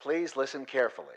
Please listen carefully.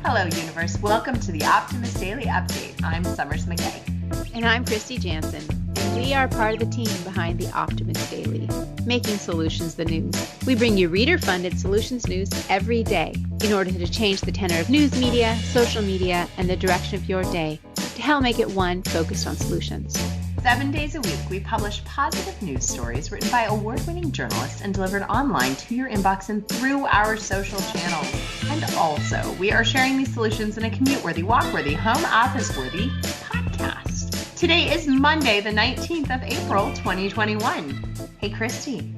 Hello, universe. Welcome to the Optimist Daily Update. I'm Summers Kristy. And I'm Kristy Jansen, and we are part of the team behind the Optimist Daily, making solutions the news. We bring you reader-funded solutions news every day in order to change the tenor of news media, social media, and the direction of your day to help make it one focused on solutions. 7 days a week, we publish positive news stories written by award-winning journalists and delivered online to your inbox and through our social channels. And also, we are sharing these solutions in a commute-worthy, walk-worthy, home office-worthy podcast. Today is Monday, the 19th of April, 2021. Hey, Kristy.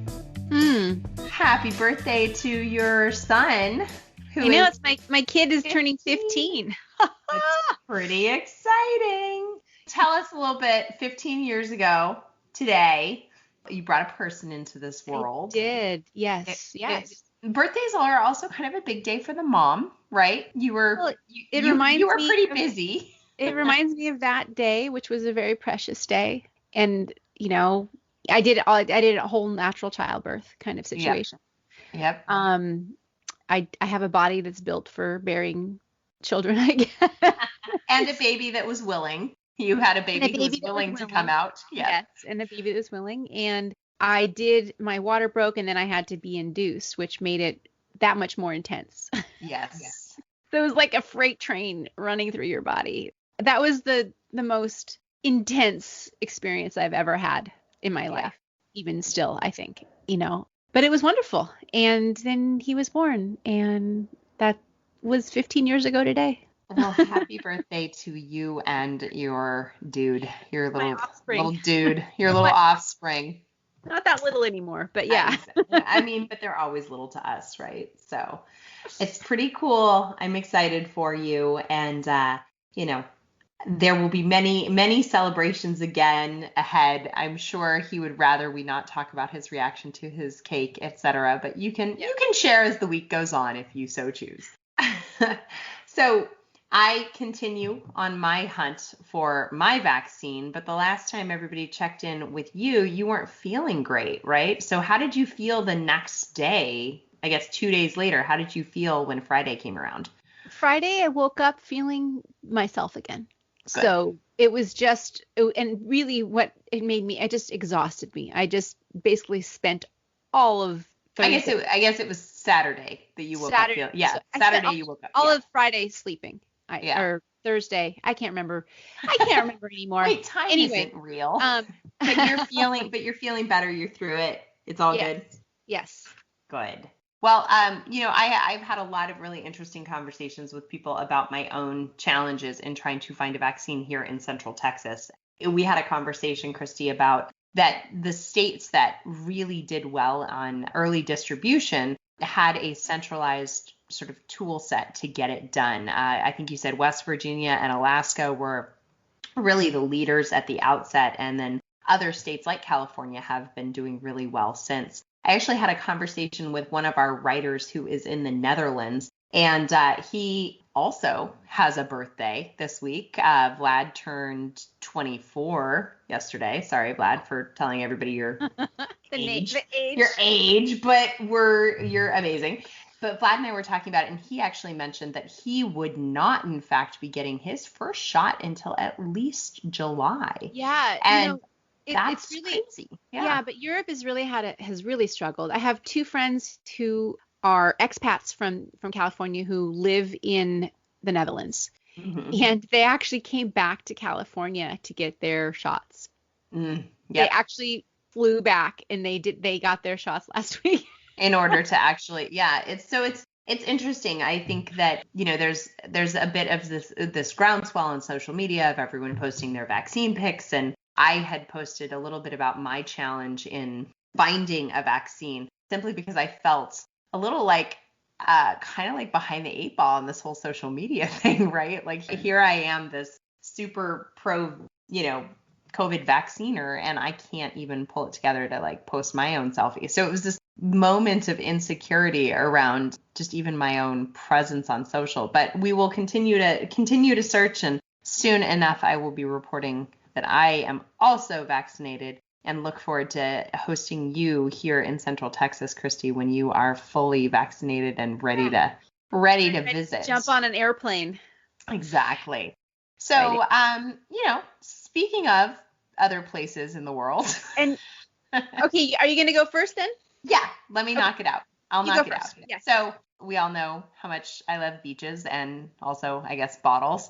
Happy birthday to your son. It's my kid is turning 15. It's pretty exciting. Tell us a little bit, 15 years ago today, you brought a person into this world. I did. Yes. Birthdays are also kind of a big day for the mom, right? You were pretty busy. It reminds me of that day, which was a very precious day. And, I did a whole natural childbirth kind of situation. Yep. I have a body that's built for bearing children, I guess. And a baby that was willing. You had a baby who was willing to come out. Yes, and a baby that was willing. And my water broke, and then I had to be induced, which made it that much more intense. Yes. So it was like a freight train running through your body. That was the most intense experience I've ever had in my life, even still, I think, But it was wonderful. And then he was born, and that was 15 years ago today. Well, happy birthday to you and your dude, your little dude, your little offspring. Not that little anymore, but yeah. But they're always little to us, right? So it's pretty cool. I'm excited for you. And, there will be many, many celebrations again ahead. I'm sure he would rather we not talk about his reaction to his cake, etc. But you can share as the week goes on if you so choose. So I continue on my hunt for my vaccine, but the last time everybody checked in with you, you weren't feeling great, right? So how did you feel the next day? I guess 2 days later, how did you feel when Friday came around? Friday, I woke up feeling myself again. Good. So it was and really what it made me, it just exhausted me. I just basically spent all of Thursday. I guess it was Saturday that you woke up. Yeah, so Saturday you woke up. All of Friday sleeping. Or Thursday. I can't remember. Anymore. Wait, time isn't real. But you're feeling better. You're through it. It's all good. Yes. Good. Well, I've had a lot of really interesting conversations with people about my own challenges in trying to find a vaccine here in Central Texas. We had a conversation, Kristy, about that the states that really did well on early distribution had a centralized sort of tool set to get it done. I think you said West Virginia and Alaska were really the leaders at the outset, and then other states like California have been doing really well since. I actually had a conversation with one of our writers who is in the Netherlands, and he also has a birthday this week. Vlad turned 24 yesterday. Sorry, Vlad, for telling everybody your age. Your age, but you're amazing. But Vlad and I were talking about it, and he actually mentioned that he would not, in fact, be getting his first shot until at least July. Yeah, and it's really crazy. Yeah, but Europe has really struggled. I have two friends who are expats from California who live in the Netherlands, and they actually came back to California to get their shots. They actually flew back, and they got their shots last week. In order to actually, it's interesting. I think that, there's a bit of this groundswell on social media of everyone posting their vaccine pics. And I had posted a little bit about my challenge in finding a vaccine simply because I felt a little like kind of like behind the eight ball on this whole social media thing, right? Like here I am, this super pro, COVID vacciner, and I can't even pull it together to like post my own selfie. So it was this moment of insecurity around just even my own presence on social. But we will continue to search, and soon enough I will be reporting that I am also vaccinated and look forward to hosting you here in Central Texas, Kristy, when you are fully vaccinated and ready to visit. Jump on an airplane. Exactly. So, speaking of other places in the world. And okay, are you going to go first then? Yeah, let me knock it out. I'll knock it out. Yeah. So we all know how much I love beaches and also, I guess, bottles.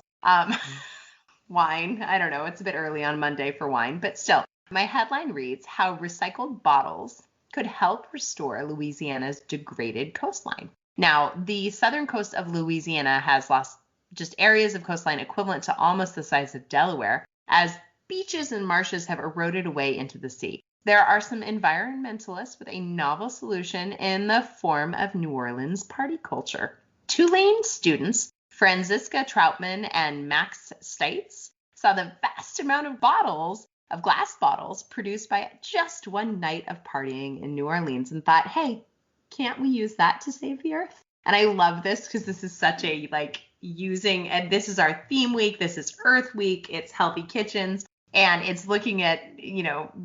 Wine, I don't know. It's a bit early on Monday for wine, but still. My headline reads, How Recycled Bottles Could Help Restore Louisiana's Degraded Coastline. Now, the southern coast of Louisiana has lost just areas of coastline equivalent to almost the size of Delaware, as beaches and marshes have eroded away into the sea. There are some environmentalists with a novel solution in the form of New Orleans party culture. Tulane students, Franziska Troutman and Max Stites, saw the vast amount of glass bottles produced by just one night of partying in New Orleans and thought, hey, can't we use that to save the earth? And I love this because this is such a and this is our theme week. This is Earth Week. It's Healthy Kitchens. And it's looking at,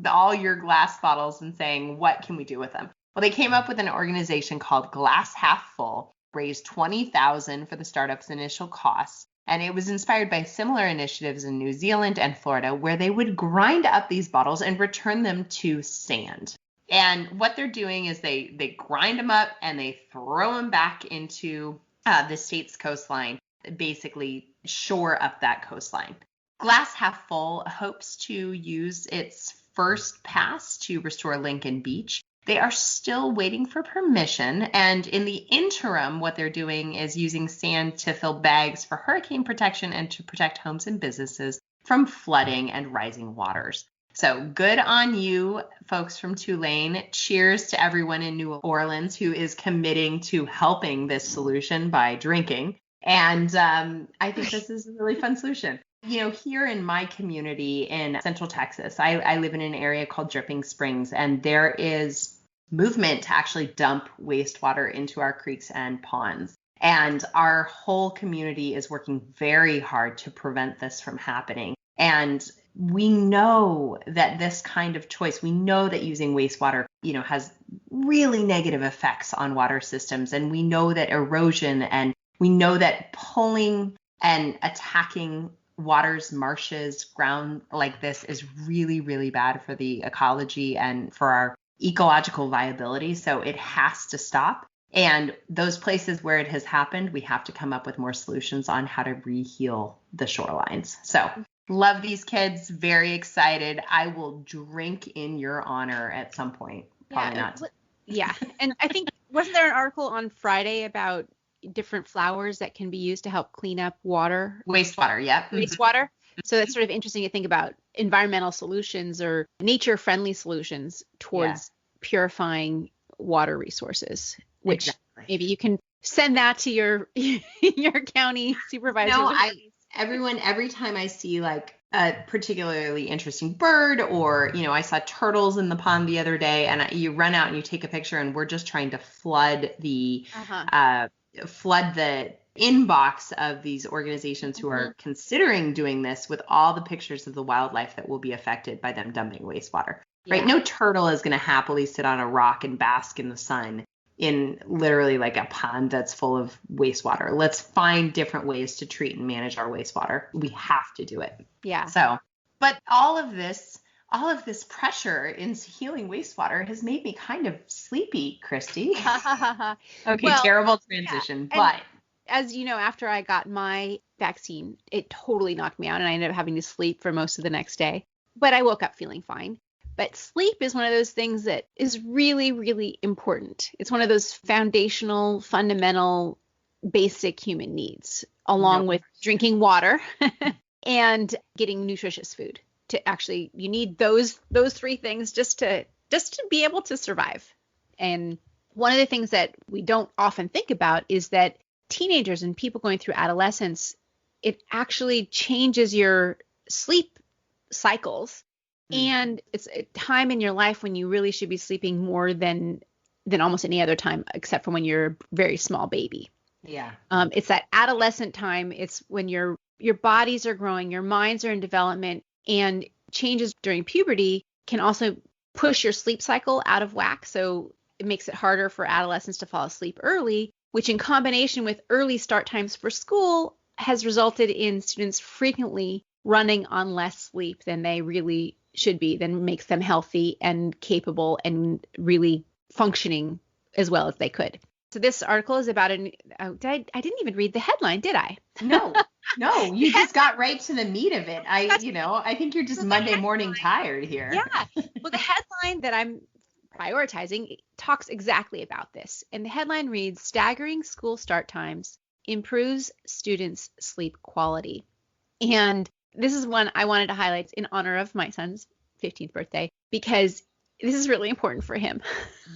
all your glass bottles and saying, what can we do with them? Well, they came up with an organization called Glass Half Full, raised $20,000 for the startup's initial costs. And it was inspired by similar initiatives in New Zealand and Florida, where they would grind up these bottles and return them to sand. And what they're doing is they grind them up and they throw them back into the state's coastline, basically shore up that coastline. Glass Half Full hopes to use its first pass to restore Lincoln Beach. They are still waiting for permission, and in the interim, what they're doing is using sand to fill bags for hurricane protection and to protect homes and businesses from flooding and rising waters. So good on you, folks from Tulane. Cheers to everyone in New Orleans who is committing to helping this solution by drinking. And I think this is a really fun solution. Here in my community in Central Texas, I live in an area called Dripping Springs, and there is movement to actually dump wastewater into our creeks and ponds. And our whole community is working very hard to prevent this from happening. And we know that this kind of choice, we know that using wastewater, has really negative effects on water systems. And we know that erosion, and we know that pulling and attacking waters, marshes, ground like this is really, really bad for the ecology and for our ecological viability. So it has to stop. And those places where it has happened, we have to come up with more solutions on how to re-heal the shorelines. So love these kids. Very excited. I will drink in your honor at some point. Probably not. Yeah. And I think, wasn't there an article on Friday about different flowers that can be used to help clean up water? Wastewater, yeah. Wastewater. So it's sort of interesting to think about environmental solutions or nature-friendly solutions towards purifying water resources, which maybe you can send that to your county supervisor. No, every time I see a particularly interesting bird, or I saw turtles in the pond the other day, and you run out and you take a picture, and we're just trying to flood the inbox of these organizations who are considering doing this with all the pictures of the wildlife that will be affected by them dumping wastewater. Right? No turtle is going to happily sit on a rock and bask in the sun in literally a pond that's full of wastewater. Let's find different ways to treat and manage our wastewater. We have to do it. Yeah. So, but all of this pressure in healing wastewater has made me kind of sleepy, Kristy. Okay, well, terrible transition. Yeah. But as you know, after I got my vaccine, it totally knocked me out and I ended up having to sleep for most of the next day. But I woke up feeling fine. But sleep is one of those things that is really, really important. It's one of those foundational, fundamental, basic human needs, along with drinking water and getting nutritious food. You need those three things just to be able to survive. And one of the things that we don't often think about is that teenagers and people going through adolescence, it actually changes your sleep cycles. And it's a time in your life when you really should be sleeping more than almost any other time, except for when you're a very small baby. Yeah. It's that adolescent time. It's when your bodies are growing, your minds are in development, and changes during puberty can also push your sleep cycle out of whack. So it makes it harder for adolescents to fall asleep early, which in combination with early start times for school has resulted in students frequently running on less sleep than they really should be, then makes them healthy and capable and really functioning as well as they could. So this article is about I didn't even read the headline, did I? No, you just got right to the meat of it. I think you're just Monday morning tired here. Yeah. Well, the headline that I'm prioritizing talks exactly about this. And the headline reads, Staggering School Start Times Improves Students' Sleep Quality. And this is one I wanted to highlight in honor of my son's 15th birthday, because this is really important for him.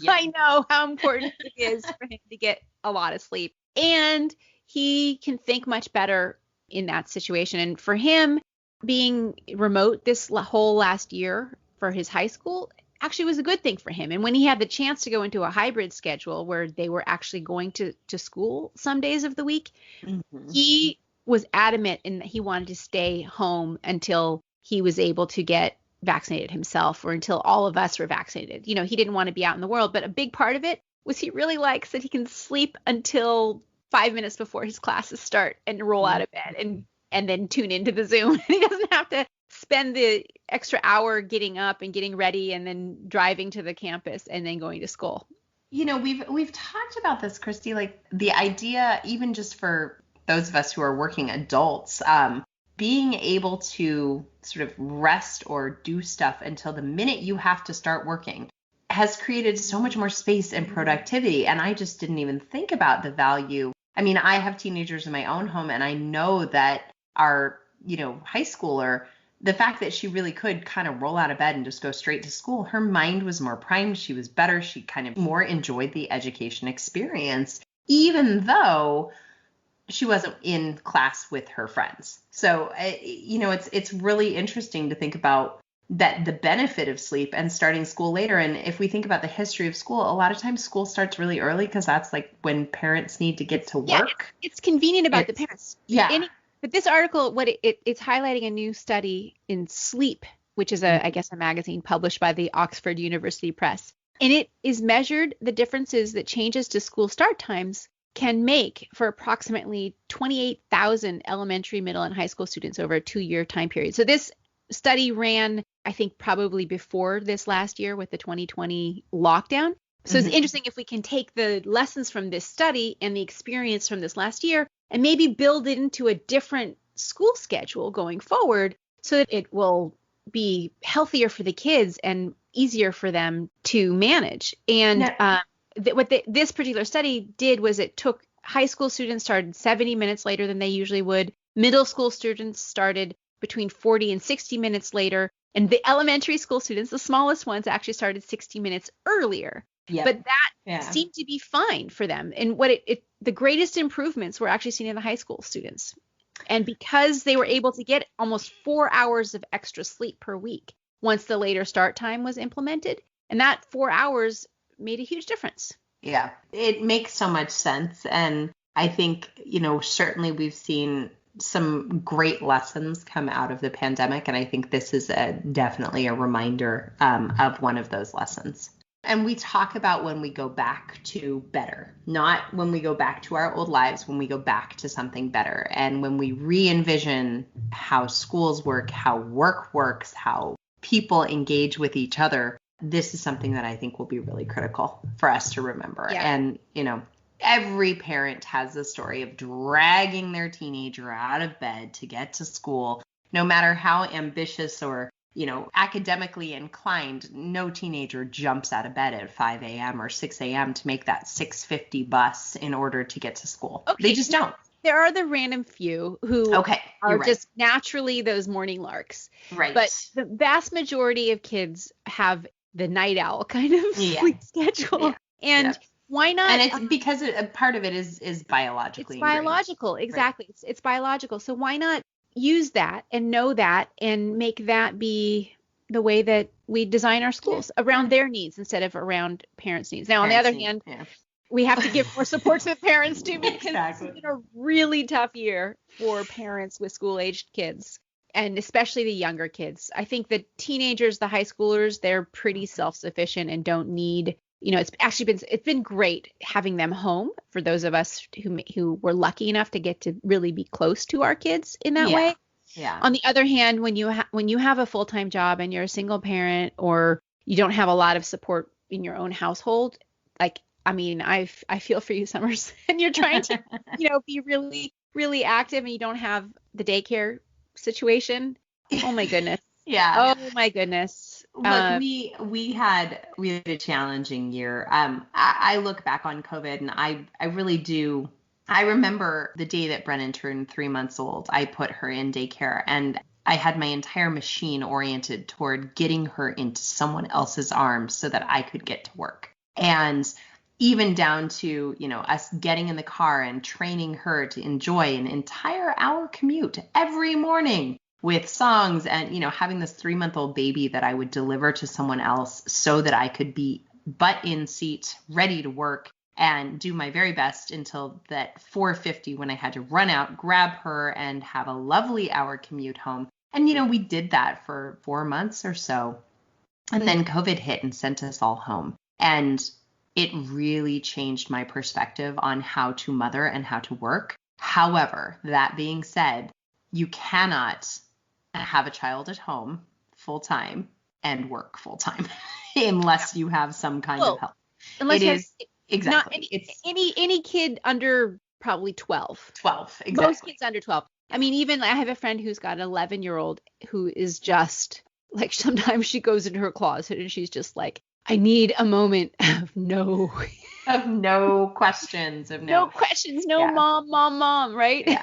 Yeah. I know how important it is for him to get a lot of sleep. And he can think much better in that situation. And for him, being remote this whole last year for his high school actually was a good thing for him. And when he had the chance to go into a hybrid schedule where they were actually going to school some days of the week, he was adamant in that he wanted to stay home until he was able to get vaccinated himself, or until all of us were vaccinated. You know, he didn't want to be out in the world, but a big part of it was he really likes that he can sleep until 5 minutes before his classes start and roll out of bed and then tune into the Zoom. He doesn't have to spend the extra hour getting up and getting ready and then driving to the campus and then going to school. You know, we've talked about this, Kristy, like the idea, even just for those of us who are working adults, being able to sort of rest or do stuff until the minute you have to start working has created so much more space and productivity. And I just didn't even think about the value. I mean, I have teenagers in my own home, and I know that our, high schooler, the fact that she really could kind of roll out of bed and just go straight to school, her mind was more primed. She was better. She kind of more enjoyed the education experience, even though she wasn't in class with her friends. So, it's really interesting to think about that, the benefit of sleep and starting school later. And if we think about the history of school, a lot of times school starts really early because that's like when parents need to get to work. Yeah, it's convenient about the parents. Yeah. But this article, it's highlighting a new study in Sleep, which is a magazine published by the Oxford University Press. And it is measured the differences that changes to school start times can make for approximately 28,000 elementary, middle, and high school students over a 2-year time period. So this study ran, I think, probably before this last year with the 2020 lockdown. So it's interesting if we can take the lessons from this study and the experience from this last year and maybe build it into a different school schedule going forward so that it will be healthier for the kids and easier for them to manage. And this particular study did was it took high school students started 70 minutes later than they usually would. Middle school students started between 40 and 60 minutes later. And the elementary school students, the smallest ones, actually started 60 minutes earlier. Yep. But that seemed to be fine for them. And what the greatest improvements were actually seen in the high school students. And because they were able to get almost 4 hours of extra sleep per week once the later start time was implemented, and that 4 hours made a huge difference. Yeah, it makes so much sense. And I think, certainly we've seen some great lessons come out of the pandemic. And I think this is definitely a reminder of one of those lessons. And we talk about when we go back to better, not when we go back to our old lives, when we go back to something better. And when we re-envision how schools work, how work works, how people engage with each other, this is something that I think will be really critical for us to remember. Yeah. And, every parent has the story of dragging their teenager out of bed to get to school, no matter how ambitious or, academically inclined. No teenager jumps out of bed at 5 a.m. or 6 a.m. to make that 6:50 bus in order to get to school. Okay. They just don't. There are the random few who are just naturally those morning larks. Right. But the vast majority of kids have the night owl kind of sleep schedule. Yeah. And why not? And it's because a part of it is biologically. It's biological. Exactly. Right. It's biological. So why not use that and know that and make that be the way that we design our schools around their needs instead of around parents' needs. Now, on the other hand, we have to give more support to the parents too, because it's been a really tough year for parents with school-aged kids. And especially the younger kids. I think the teenagers, the high schoolers, they're pretty self-sufficient and don't need, it's been great having them home for those of us who were lucky enough to get to really be close to our kids in that way. Yeah. On the other hand, when you have a full-time job and you're a single parent, or you don't have a lot of support in your own household, like, I mean, I feel for you, Summers, and you're trying to, be really, really active, and you don't have the daycare situation. Oh my goodness. Yeah. Oh my goodness. Look, we had a challenging year. I look back on COVID, and I really do. I remember the day that Brennan turned 3 months old. I put her in daycare, and I had my entire machine oriented toward getting her into someone else's arms so that I could get to work. And even down to, us getting in the car and training her to enjoy an entire hour commute every morning with songs, and, having this 3-month-old baby that I would deliver to someone else so that I could be butt in seat, ready to work and do my very best until that 4:50 when I had to run out, grab her, and have a lovely hour commute home. And, we did that for 4 months or so. And then COVID hit and sent us all home. And it really changed my perspective on how to mother and how to work. However, that being said, you cannot have a child at home full time and work full time unless you have some kind of help. Unless it you is exactly. It's any kid under probably 12. 12, exactly. Most kids under 12. I mean, even I have a friend who's got an 11-year-old who is just like, sometimes she goes into her closet and she's just like, I need a moment of no questions, mom, right?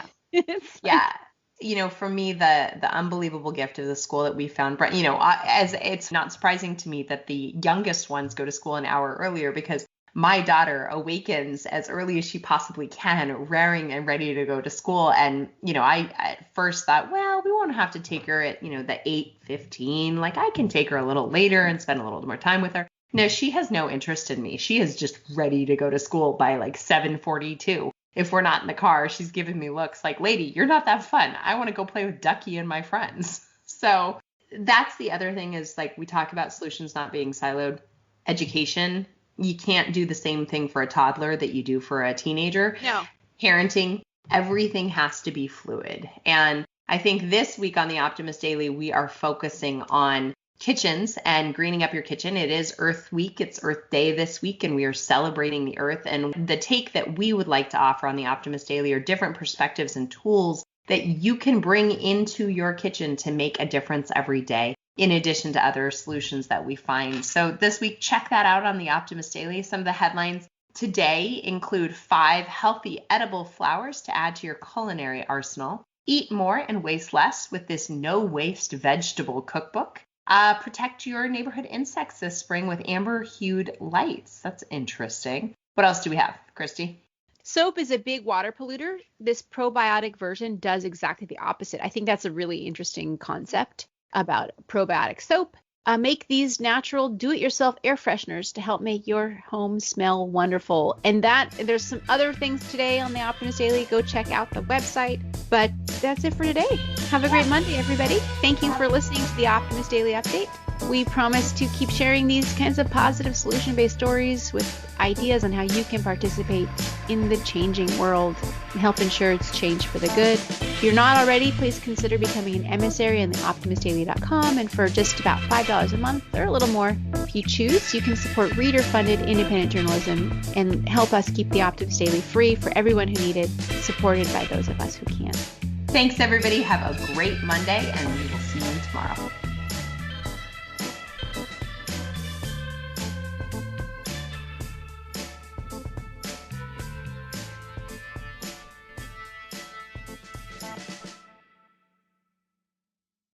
Yeah. For me, the unbelievable gift of the school that we found, as it's not surprising to me that the youngest ones go to school an hour earlier, because my daughter awakens as early as she possibly can, raring and ready to go to school. And, I at first thought, well, we won't have to take her at, the 8:15. Like, I can take her a little later and spend a little more time with her. No, she has no interest in me. She is just ready to go to school by like 7:42. If we're not in the car, she's giving me looks like, lady, you're not that fun. I want to go play with Ducky and my friends. So that's the other thing, is like, we talk about solutions not being siloed. Education, you can't do the same thing for a toddler that you do for a teenager. No. Parenting, everything has to be fluid. And I think this week on the Optimist Daily, we are focusing on kitchens and greening up your kitchen. It is Earth Week. It's Earth Day this week, and we are celebrating the earth. And the take that we would like to offer on the Optimist Daily are different perspectives and tools that you can bring into your kitchen to make a difference every day, in addition to other solutions that we find. So this week, check that out on the Optimist Daily. Some of the headlines today include 5 healthy edible flowers to add to your culinary arsenal. Eat more and waste less with this no waste vegetable cookbook. Protect your neighborhood insects this spring with amber-hued lights. That's interesting. What else do we have, Kristy? Soap is a big water polluter. This probiotic version does exactly the opposite. I think that's a really interesting concept about probiotic soap. Make these natural do-it-yourself air fresheners to help make your home smell wonderful. And there's some other things today on the Optimist Daily. Go check out the website. But that's it for today. Have a great Monday, everybody. Thank you for listening to the Optimist Daily Update. We promise to keep sharing these kinds of positive solution-based stories with ideas on how you can participate in the changing world and help ensure it's changed for the good. If you're not already, please consider becoming an emissary on the optimistdaily.com, and for just about $5 a month or a little more, if you choose, you can support reader-funded independent journalism and help us keep the Optimist Daily free for everyone who need it, supported by those of us who can't. Thanks, everybody. Have a great Monday, and we will see you tomorrow.